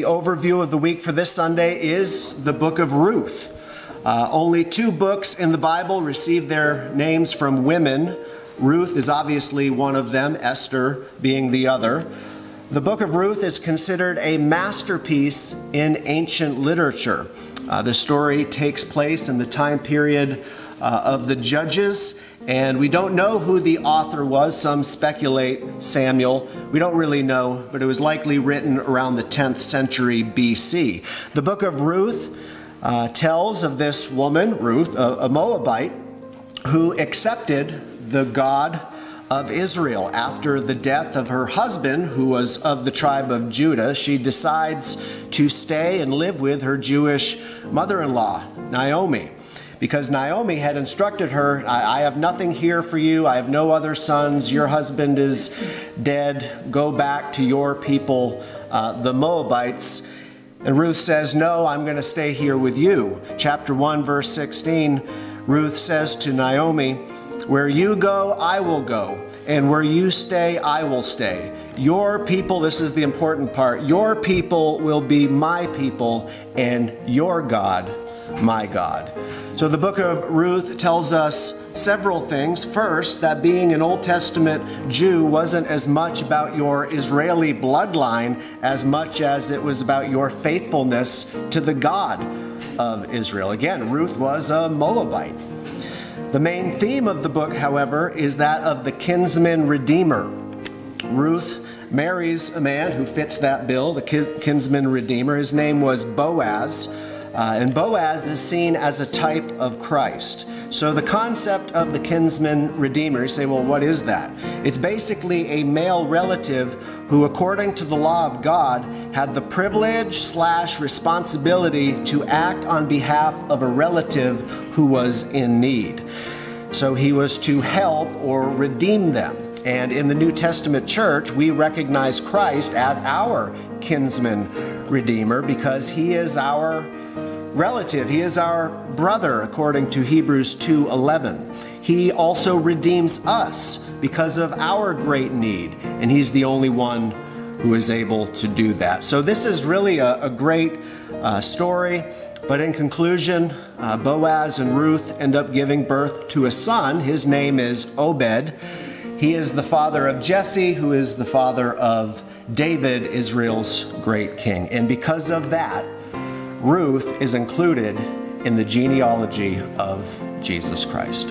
overview of the week for this Sunday is the book of Ruth. Only 2 books in the Bible receive their names from women. Ruth is obviously one of them, Esther being the other. The book of Ruth is considered a masterpiece in ancient literature. The story takes place in the time period of the Judges, and we don't know who the author was. Some speculate Samuel. We don't really know, but it was likely written around the 10th century BC. The book of Ruth tells of this woman, Ruth, a Moabite, who accepted the God of Israel. After the death of her husband, who was of the tribe of Judah, she decides to stay and live with her Jewish mother-in-law, Naomi, because Naomi had instructed her, I have nothing here for you. I have no other sons. Your husband is dead. Go back to your people, the Moabites. And Ruth says, no, I'm going to stay here with you. Chapter 1, verse 16, Ruth says to Naomi, where you go, I will go, and where you stay, I will stay. Your people, this is the important part, your people will be my people, and your God, my God. So the book of Ruth tells us several things. First, that being an Old Testament Jew wasn't as much about your Israeli bloodline as much as it was about your faithfulness to the God of Israel. Again, Ruth was a Moabite. The main theme of the book, however, is that of the kinsman redeemer. Ruth marries a man who fits that bill, the kinsman redeemer. His name was Boaz. And Boaz is seen as a type of Christ. So the concept of the kinsman redeemer, you say, well, what is that? It's basically a male relative who, according to the law of God, had the privilege/responsibility to act on behalf of a relative who was in need. So he was to help or redeem them. And in the New Testament church, we recognize Christ as our kinsman redeemer because he is our relative. He is our brother, according to Hebrews 2:11. He also redeems us because of our great need, and he's the only one who is able to do that. So this is really a great story, but in conclusion, Boaz and Ruth end up giving birth to a son. His name is Obed. He is the father of Jesse, who is the father of David, Israel's great king. And because of that, Ruth is included in the genealogy of Jesus Christ.